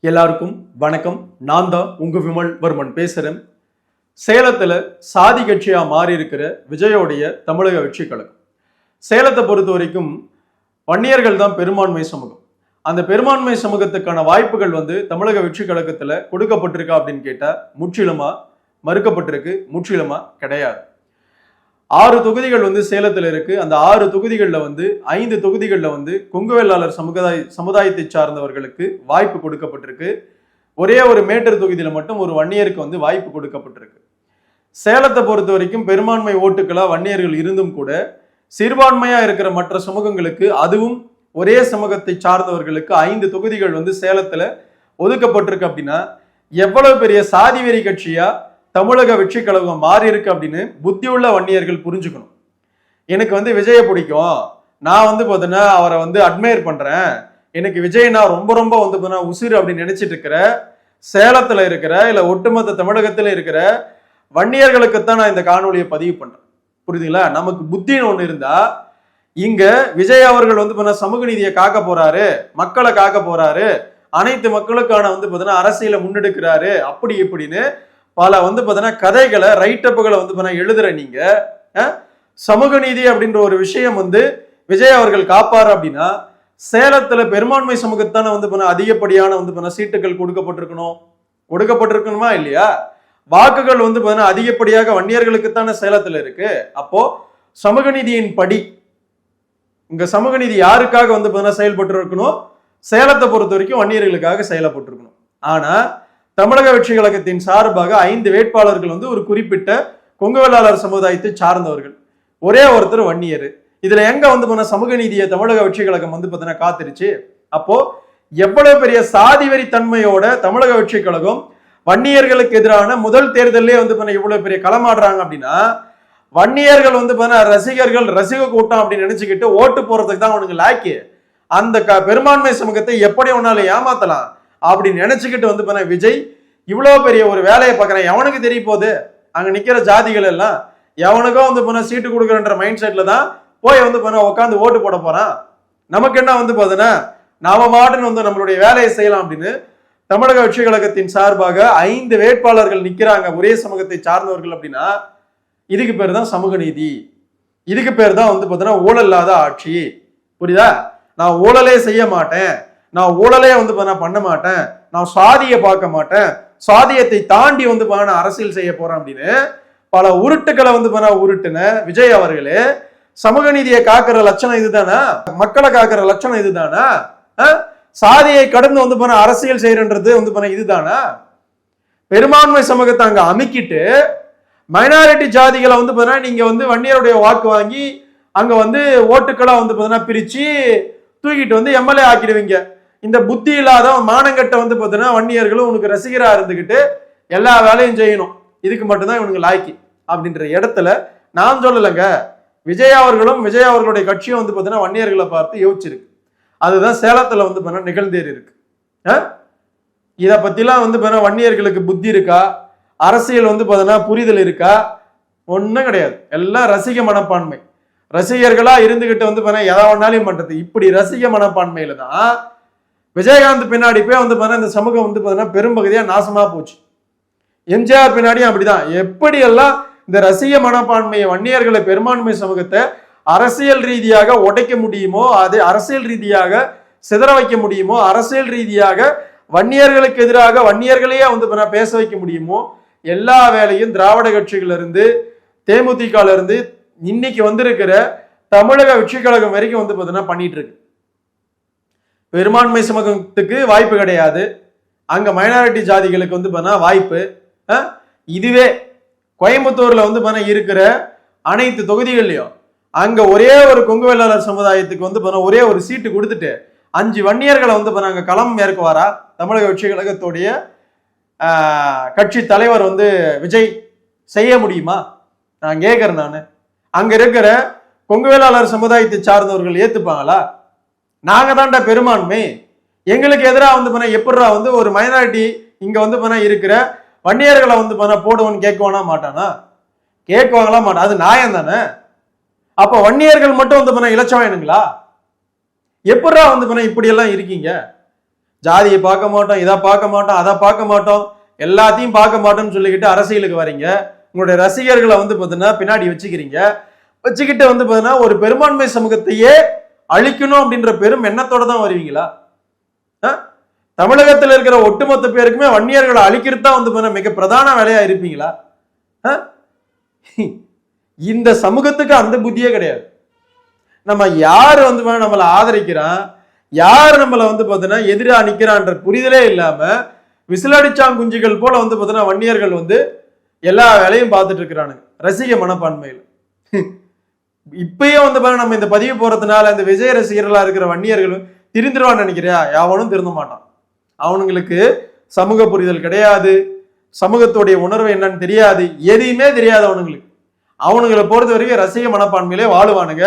எல்லாருக்கும் வணக்கம். நான் தான் உங்க விமல் வர்மன் பேசுறேன். சேலத்துல சாதி கட்சியா மாறி இருக்கிற விஜயோடைய தமிழக வெற்றி கழகம். சேலத்தை பொறுத்த வரைக்கும் வன்னியர்கள் தான் பெரும்பான்மை சமூகம். அந்த பெரும்பான்மை சமூகத்துக்கான வாய்ப்புகள் தமிழக வெற்றி கழகத்துல கொடுக்கப்பட்டிருக்கா அப்படின்னு கேட்டா முற்றிலுமா மறுக்கப்பட்டிருக்கு, முற்றிலுமா கிடையாது. 6 தொகுதிகள் சேலத்துல இருக்கு. அந்த 6 தொகுதிகளில் 5 தொகுதிகளில் கொங்கு வேளாளர் சமுதாயத்தை சார்ந்தவர்களுக்கு வாய்ப்பு கொடுக்கப்பட்டிருக்கு. ஒரே ஒரு மேட்டூர் தொகுதியில மட்டும் ஒரு வன்னியருக்கு வாய்ப்பு கொடுக்கப்பட்டிருக்கு. சேலத்தை பொறுத்த வரைக்கும் பெரும்பான்மை ஓட்டுகளா வன்னியர்கள் இருந்தும் கூட சிறுபான்மையா இருக்கிற மற்ற சமூகங்களுக்கு, அதுவும் ஒரே சமூகத்தை சார்ந்தவர்களுக்கு 5 தொகுதிகள் சேலத்துல ஒதுக்கப்பட்டிருக்கு. அப்படின்னா எவ்வளவு பெரிய சாதி வெறி கட்சியா தமிழக வெற்றி கழகம் மாறி இருக்கு அப்படின்னு புத்தியுள்ள வன்னியர்கள் புரிஞ்சுக்கணும். எனக்கு விஜயை பிடிக்கும், நான் பார்த்தீங்கன்னா அவரை அட்மையர் பண்றேன், எனக்கு விஜய்னா ரொம்ப ரொம்ப பார்த்தீங்கன்னா உசிறு அப்படின்னு நினைச்சிட்டு இருக்கிற சேலத்துல இருக்கிற இல்ல ஒட்டுமொத்த தமிழகத்துல இருக்கிற வன்னியர்களுக்குத்தான் நான் இந்த காணொலியை பதிவு பண்றேன். புரியுதுங்களா? நமக்கு புத்தின்னு ஒண்ணு இருந்தா இங்க விஜய் அவர்கள் சமூக நீதியை காக்க போறாரு, மக்களை காக்க போறாரு, அனைத்து மக்களுக்கான பார்த்தீங்கன்னா அரசியலை முன்னெடுக்கிறாரு, அப்படி இப்படின்னு பல பார்த்தீங்கன்னா கதைகளை ரைட்டப்புகளை எழுதுற நீங்க சமூக நீதி அப்படின்ற ஒரு விஷயம் விஜய் அவர்கள் காப்பாரு அப்படின்னா சேலத்துல பெரும்பான்மை சமூகத்தான அதிகப்படியான சீட்டுகள் கொடுக்கப்பட்டிருக்கணுமா இல்லையா? வாக்குகள் பார்த்தீங்கன்னா அதிகப்படியாக வன்னியர்களுக்குத்தான சேலத்துல இருக்கு. அப்போ சமூக நீதியின் படி இங்க சமூக நீதி யாருக்காக பார்த்தீங்கன்னா செயல்பட்டு இருக்கணும்? சேலத்தை பொறுத்த வரைக்கும் வன்னியர்களுக்காக செயல்பட்டிருக்கணும். ஆனா தமிழக வெற்றி கழகத்தின் சார்பாக 5 வேட்பாளர்கள் ஒரு குறிப்பிட்ட கொங்கு வேளாளர் சமுதாயத்தை சார்ந்தவர்கள், ஒரே ஒருத்தர் வன்னியர். இதுல எங்க சமூக நீதியை தமிழக வெற்றி கழகம் பார்த்தீங்கன்னா காத்திருச்சு. அப்போ எவ்வளவு பெரிய சாதி வெறி தன்மையோட தமிழக வெற்றி கழகம் வன்னியர்களுக்கு எதிரான முதல் தேர்தலே இவ்வளவு பெரிய களமாடுறாங்க அப்படின்னா வன்னியர்கள் ரசிக கூட்டம் அப்படின்னு நினைச்சுக்கிட்டு ஓட்டு போறதுக்கு தான் அவனுக்கு லாக்கி. அந்த பெரும்பான்மை சமூகத்தை எப்படி ஒன்னால ஏமாத்தலாம் அப்படின்னு நினைச்சுக்கிட்டு விஜய் இவ்வளவு பெரிய ஒரு வேலையை பார்க்கறேன். எவனுக்கு தெரிய போகுது? அங்க நிக்கிற ஜாதிகள் எல்லாம் எவனுக்கோ சீட்டு கொடுக்குறன்ற மைண்ட் செட்ல தான் போய் உட்காந்து ஓட்டு போட போறான். நமக்கு என்ன பார்த்தீங்கன்னா நாம மாட்டுன்னு நம்மளுடைய வேலையை செய்யலாம் அப்படின்னு தமிழக வெற்றி கழகத்தின் சார்பாக 5 வேட்பாளர்கள் நிக்கிறாங்க, ஒரே சமூகத்தை சார்ந்தவர்கள். அப்படின்னா இதுக்கு பேர் தான் சமூக நீதி, இதுக்கு பேர் தான் பார்த்தீங்கன்னா ஊழல் இல்லாத ஆட்சி. புரியுதா? நான் ஊழலே செய்ய மாட்டேன், நான் ஊழலே பண்ண மாட்டேன், நான் சாதியை பார்க்க மாட்டேன், சாதியத்தை தாண்டி அரசியல் செய்ய போறேன் அப்படின்னு பல உருட்டுக்களை உருட்டுன விஜய் அவர்களே சமூக நீதியை காக்கிற லட்சணம் இதுதானா? மக்களை காக்கிற லட்சணம் இதுதானா? சாதியை கடந்து அரசியல் செய்யறது இதுதானா? பெரும்பான்மை சமூகத்தை அங்க அமுக்கிட்டு மைனாரிட்டி ஜாதிகளை நீங்க வன்னியருடைய வாக்கு வாங்கி அங்க ஓட்டுக்களா பிரிச்சு தூக்கிட்டு எம்எல்ஏ ஆக்கிடுவீங்க. இந்த புத்தி இல்லாத மானங்கட்ட பார்த்தீங்கன்னா வன்னியர்களும் உனக்கு ரசிகரா இருந்துகிட்டு எல்லா வேலையும் செய்யணும், இதுக்கு மட்டும்தான் இவனுக்கு லாய்க்கு அப்படின்ற இடத்துல நான் சொல்லலைங்க. விஜய் அவர்களுடைய கட்சியும் பார்த்தீங்கன்னா வன்னியர்களை பார்த்து யோசிச்சிருக்கு. அதுதான் சேலத்துல நிகழ்ந்தேறி இருக்கு. இதை பத்திலாம் வன்னியர்களுக்கு புத்தி இருக்கா? அரசியல் பார்த்தீங்கன்னா புரிதல் இருக்கா? ஒன்றும் கிடையாது. எல்லாம் ரசிக மனப்பான்மை, ரசிகர்களா இருந்துகிட்டு எதை வேணாலும் பண்றது. இப்படி ரசிக மனப்பான்மையில தான் விஜயகாந்த் பின்னாடி போய் இந்த சமூகம் பெரும்பகுதியா நாசமா போச்சு. எம்ஜிஆர் பின்னாடியும் அப்படிதான். எப்படி எல்லாம் இந்த ரசிக மனப்பான்மையை வன்னியர்களை பெரும்பான்மை சமூகத்தை அரசியல் ரீதியாக உடைக்க முடியுமோ, அது அரசியல் ரீதியாக சிதற வைக்க முடியுமோ, அரசியல் ரீதியாக வன்னியர்களுக்கு எதிராக வன்னியர்களையே பேச வைக்க முடியுமோ, எல்லா வேலையும் திராவிட கட்சிகள் இருந்து தேமுதிக இருந்து இன்னைக்கு வந்திருக்கிற தமிழக வெற்றி கழகம் வரைக்கும் பார்த்தீங்கன்னா பண்ணிட்டு இருக்கு. பெரும்பான்மை சமூகத்துக்கு வாய்ப்பு கிடையாது, அங்க மைனாரிட்டி ஜாதிகளுக்கு பார்த்தீங்கன்னா வாய்ப்பு. இதுவே கோயம்புத்தூர்ல இருக்கிற அனைத்து தொகுதிகள்லயும் அங்க ஒரே ஒரு கொங்கு வேளாளர் சமுதாயத்துக்கு ஒரே ஒரு சீட்டு கொடுத்துட்டு 5 வன்னியர்களை அங்க களம் மேற்குவாரா தமிழக வெற்றி கழகத்துடைய கட்சி தலைவர் விஜய் செய்ய முடியுமா? நான் கேட்கிறேன். நான் அங்க இருக்கிற கொங்கு வேளாளர் சமுதாயத்தை சார்ந்தவர்கள் ஏத்துப்பாங்களா? நாங்க தான்டா பெரும்பான்மை, எங்களுக்கு எதிராக எப்படா ஒரு மைனாரிட்டி இங்க இருக்கிற வன்னியர்களை போடுவோன்னு கேட்குவானா மாட்டானா? கேட்குவாங்களா மாட்டான். அது நியாயம் தானே? அப்ப வன்னியர்கள் மட்டும் இலட்சம் வேணுங்களா? எப்படா இப்படி எல்லாம் இருக்கீங்க? ஜாதியை பார்க்க மாட்டோம், இதை பார்க்க மாட்டோம், அதை பார்க்க மாட்டோம், எல்லாத்தையும் பார்க்க மாட்டோம்னு சொல்லிக்கிட்டு அரசியலுக்கு வரீங்க. உங்களுடைய ரசிகர்களை வந்து பார்த்தீங்கன்னா பின்னாடி வச்சுக்கிட்டு வந்து பார்த்தீங்கன்னா ஒரு பெரும்பான்மை சமூகத்தையே அழிக்கணும் அப்படின்ற பெரும் எண்ணத்தோட தான் வருவீங்களா? தமிழகத்தில் இருக்கிற ஒட்டுமொத்த பேருக்குமே வன்னியர்களை அழிக்கிறது தான் வந்து மிக பிரதான வேலையா இருப்பீங்களா? இந்த சமூகத்துக்கு அந்த புத்தியே கிடையாது. நம்ம யாரு வந்து நம்மளை ஆதரிக்கிறான், யார் நம்மளை வந்து பார்த்தீங்கன்னா எதிராக நிற்கிறான்ற புரிதலே இல்லாம விசிலடிச்சாங்குஞ்சிகள் போல வந்து பார்த்தீங்கன்னா வன்னியர்கள் வந்து எல்லா வேலையும் பார்த்துட்டு இருக்கிறானுங்க ரசிக மனப்பான்மையில். இப்பயும் வந்து பாருங்க, நம்ம இந்த பதிவு போறதுனால இந்த விஜய் ரசிகர்களா இருக்கிற வன்னியர்கள் திருந்துருவான்னு நினைக்கிறியா? எவனும் திருந்த மாட்டான். அவனுங்களுக்கு சமூக புரிதல் கிடையாது, சமூகத்துடைய உணர்வு என்னன்னு தெரியாது, எதையுமே தெரியாது அவனுங்களுக்கு. அவனுங்களை பொறுத்த வரைக்கும் ரசிக மனப்பான்மையிலே வாழுவானுங்க.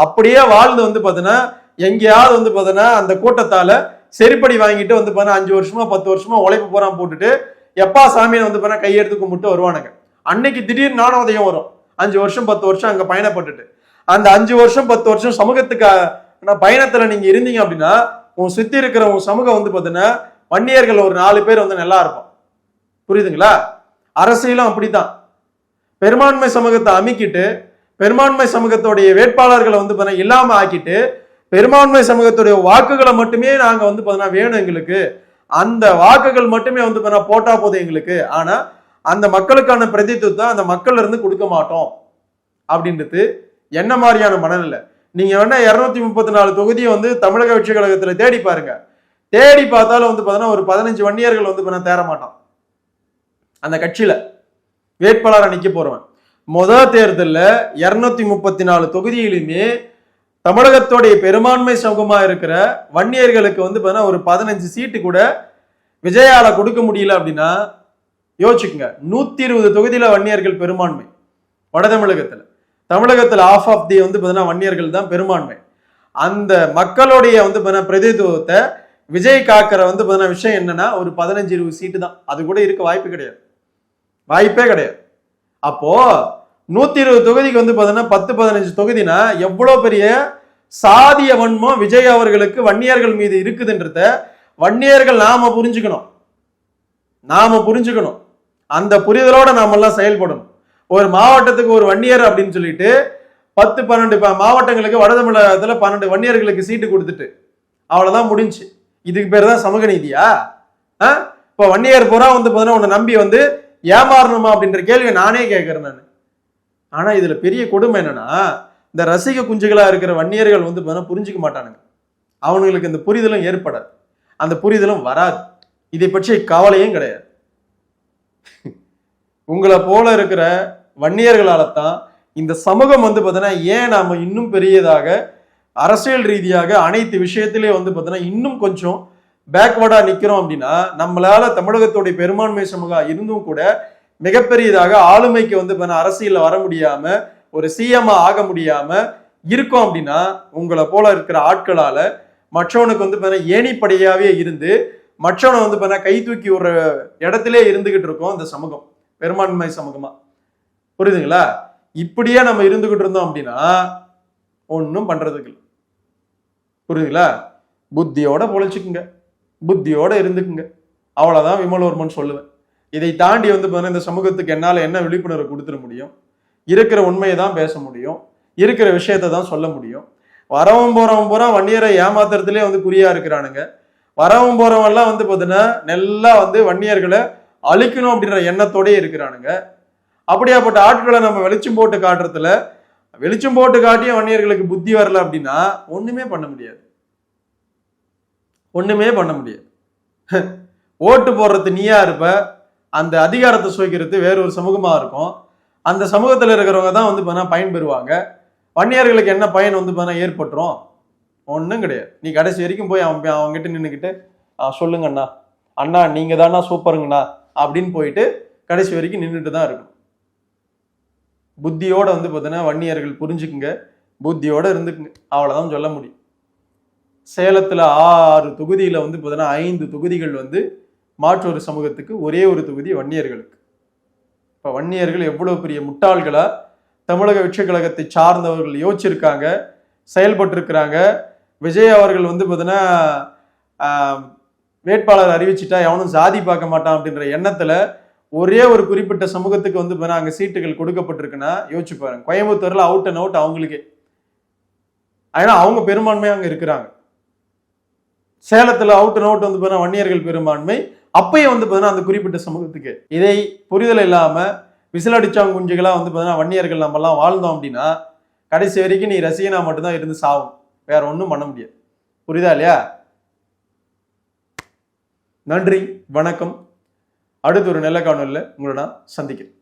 அப்படியே வாழ்ந்து வந்து பார்த்தீங்கன்னா எங்கேயாவது வந்து பார்த்தீங்கன்னா அந்த கூட்டத்தால செருப்படி வாங்கிட்டு வந்து பார்த்தீங்கன்னா 5 வருஷமா 10 வருஷமா உழைப்பு போறான் போட்டுட்டு எப்பா சாமியை வந்து பார்த்தீங்கன்னா கையெடுத்து கும்பிட்டு வருவானுங்க. அன்னைக்கு திடீர்னு ஞானோதயம் வரும். 5 வருஷம் 10 வருஷம் அங்க பயணப்பட்டுட்டு அந்த 5 வருஷம் 10 வருஷம் சமூகத்துக்கு பயணத்துல நீங்க இருந்தீங்க அப்படின்னா உன் சுத்தி இருக்கிற உன் சமூகம் வந்து பார்த்தீங்கன்னா வன்னியர்கள் ஒரு 4 பேர் வந்து நல்லா இருப்பான். புரியுதுங்களா? அரசியலும் அப்படித்தான். பெரும்பான்மை சமூகத்தை அமைக்கிட்டு பெரும்பான்மை சமூகத்துடைய வேட்பாளர்களை வந்து பார்த்தீங்கன்னா இல்லாம ஆக்கிட்டு பெரும்பான்மை சமூகத்துடைய வாக்குகளை மட்டுமே நாங்க வந்து பார்த்தீங்கன்னா வேணும் எங்களுக்கு, அந்த வாக்குகள் மட்டுமே வந்து பார்த்தீங்கன்னா போட்டா போதும் எங்களுக்கு, ஆனா அந்த மக்களுக்கான பிரதித்துவத்தை அந்த மக்கள்ல இருந்து கொடுக்க மாட்டோம் அப்படின்றது என்ன மாதிரியான மனநிலை? நீங்க வேணா 234 தொகுதியை வந்து தமிழக வெற்றி கழகத்துல தேடி பாருங்க. தேடி பார்த்தாலும் வந்து பார்த்தீங்கன்னா ஒரு 15 வன்னியர்கள் வந்து பார்த்தீங்கன்னா தேர மாட்டான் அந்த கட்சியில வேட்பாளரை நிக்க போறவன். முதல் தேர்தலில் 234 தொகுதியிலுமே தமிழகத்துடைய பெரும்பான்மை சமூகமா இருக்கிற வன்னியர்களுக்கு வந்து பார்த்தீங்கன்னா ஒரு 15 சீட்டு கூட விஜயால கொடுக்க முடியல அப்படின்னா யோசிச்சுக்குங்க. 120 தொகுதியில வன்னியர்கள் பெரும்பான்மை வட தமிழகத்துல. தமிழகத்துல ஆஃப் ஆஃப் தி வந்து பார்த்தீங்கன்னா வன்னியர்கள் தான் பெரும்பான்மை. அந்த மக்களுடைய வந்து பார்த்தீங்கன்னா பிரதிநிதித்துவத்தை விஜய் காக்கிற வந்து பார்த்தீங்கன்னா விஷயம் என்னன்னா ஒரு 15-20 சீட்டு தான். அது கூட இருக்க வாய்ப்பு கிடையாது, வாய்ப்பே கிடையாது. அப்போ 120 தொகுதிக்கு வந்து பார்த்தீங்கன்னா 10-15 தொகுதினா எவ்வளவு பெரிய சாதிய வன்மம் விஜய் அவர்களுக்கு வன்னியர்கள் மீது இருக்குதுன்றத வன்னியர்கள் நாம புரிஞ்சுக்கணும். அந்த புரிதலோட நாம எல்லாம் செயல்படணும். ஒரு மாவட்டத்துக்கு ஒரு வன்னியர் அப்படின்னு சொல்லிட்டு 10-12 மாவட்டங்களுக்கு வட தமிழகத்துல 12 வன்னியர்களுக்கு சீட்டு கொடுத்துட்டு அவ்வளவுதான் முடிஞ்சு. இதுக்கு பேர் தான் சமூக நீதியா? இப்ப வன்னியர் புறா வந்து பார்த்தீங்கன்னா உன்னை நம்பி வந்து ஏமாறணுமா அப்படின்ற கேள்வி நானே கேட்கிறேன் நான். ஆனா இதுல பெரிய கொடுமை என்னன்னா இந்த ரசிக குஞ்சுகளா இருக்கிற வன்னியர்கள் வந்து பார்த்தீங்கன்னா புரிஞ்சுக்க மாட்டானுங்க. அவனுங்களுக்கு இந்த புரிதலும் ஏற்படாது, அந்த புரிதலும் வராது, இதை பற்றி கவலையும் கிடையாது. உங்களை போல இருக்கிற வன்னியர்களால தான் இந்த சமூகம் வந்து பார்த்தீங்கன்னா ஏன் நாம இன்னும் பெரியதாக அரசியல் ரீதியாக அனைத்து விஷயத்திலே வந்து பார்த்தீங்கன்னா இன்னும் கொஞ்சம் பேக்வர்டா நிக்கிறோம் அப்படின்னா நம்மளால தமிழகத்துடைய பெரும்பான்மை சமூகம் இருந்தும் கூட மிகப்பெரியதாக ஆளுமைக்கு வந்து அரசியல்ல வர முடியாம ஒரு சிஎம் ஆக முடியாம இருக்கும் அப்படின்னா உங்களை போல இருக்கிற ஆட்களால மற்றவனுக்கு வந்து ஏணிப்படையாவே இருந்து மற்றவனை வந்து கை தூக்கி ஒரு இடத்திலே இருந்துகிட்டு இருக்கோம் இந்த சமூகம், பெரும்பான்மை சமூகமா. புரியுதுங்களா? இப்படியே நம்ம இருந்துகிட்டு இருந்தோம் அப்படின்னா ஒன்றும் பண்றதுக்கு இல்லை. புரியுதுங்களா? புத்தியோட பொழைச்சுக்குங்க, புத்தியோட இருந்துக்குங்க, அவ்வளவுதான் விமலவர்மன் சொல்லுவேன். இதை தாண்டி வந்து இந்த சமூகத்துக்கு என்னால என்ன விழிப்புணர்வு கொடுத்துட முடியும்? இருக்கிற உண்மையை தான் பேச முடியும், இருக்கிற விஷயத்தை தான் சொல்ல முடியும். வரவன் போறவன் போறான் வன்னியரை ஏமாத்துறதுலேயே வந்து குறியா இருக்கிறானுங்க. வரவன் போறவன் எல்லாம் வந்து பார்த்தீங்கன்னா நல்லா வந்து வன்னியர்களை அழிக்கணும் அப்படின்ற எண்ணத்தோடய இருக்கிறானுங்க. அப்படியாப்பட்ட ஆட்களை நம்ம வெளிச்சம் போட்டு காட்டுறதுல வெளிச்சம் போட்டு காட்டியும் வன்னியர்களுக்கு புத்தி வரல அப்படின்னா ஒண்ணுமே பண்ண முடியாது, ஒண்ணுமே பண்ண முடியாது. ஓட்டு போடுறது நீயா இருப்ப, அந்த அதிகாரத்தை சுவைக்கிறது வேற ஒரு சமூகமா இருக்கும். அந்த சமூகத்துல இருக்கிறவங்க தான் வந்து பயன்பெறுவாங்க. வன்னியர்களுக்கு என்ன பயன் வந்து ஏற்பட்டுரும்? ஒன்றும் கிடையாது. நீ கடைசி வரைக்கும் போய் அவங்ககிட்ட நின்றுக்கிட்டு சொல்லுங்க அண்ணா, அண்ணா நீங்க தானா சூப்பருங்கண்ணா அப்படின்னு போயிட்டு கடைசி வரைக்கும் நின்றுட்டு தான் இருக்கும். புத்தியோட வந்து பார்த்தீங்கன்னா வன்னியர்கள் புரிஞ்சுக்குங்க, புத்தியோட இருந்துக்குங்க, அவ்வளவுதான் சொல்ல முடியும். சேலத்துல 6 தொகுதியில வந்து பார்த்தீங்கன்னா 5 தொகுதிகள் வந்து மாற்றொரு சமூகத்துக்கு, ஒரே ஒரு தொகுதி வன்னியர்களுக்கு. இப்ப வன்னியர்கள் எவ்வளவு பெரிய முட்டாள்களா தமிழக வெற்றி கழகத்தை சார்ந்தவர்கள் யோசிச்சிருக்காங்க, செயல்பட்டு இருக்கிறாங்க. விஜய் அவர்கள் வந்து பார்த்தீங்கன்னா வேட்பாளர் அறிவிச்சிட்டா எவனும் சாதி பார்க்க மாட்டான் அப்படின்ற எண்ணத்துல ஒரே ஒரு குறிப்பிட்ட சமூகத்துக்கு வந்து அங்க சீட்டுகள் கொடுக்கப்பட்டிருக்குன்னா யோசிச்சு பாருங்க. கோயம்புத்தூர்ல அவுட் அண்ட் அவுட் அவங்களுக்கு, ஏன்னா அவங்க பெரும்பான்மையா அங்க இருக்கிறாங்க. சேலத்துல அவுட் அண்ட் அவுட் வந்து வன்னியர்கள் பெரும்பான்மை, அப்பயும் வந்து அந்த குறிப்பிட்ட சமூகத்துக்கு. இதை புரிதல் இல்லாம விசிலடிச்சாங்குஞ்சுகளா வந்து வன்னியர்கள் நம்ம எல்லாம் வாழ்ந்தோம் அப்படின்னா கடைசி வரைக்கும் நீ ரசிகனா மட்டும்தான் இருந்து சாவும், வேற ஒன்றும் பண்ண முடியாது. புரியுதா இல்லையா? நன்றி, வணக்கம். அடுத்து ஒரு நல்ல காணொலியில் உங்களை நான் சந்திக்கிறேன்.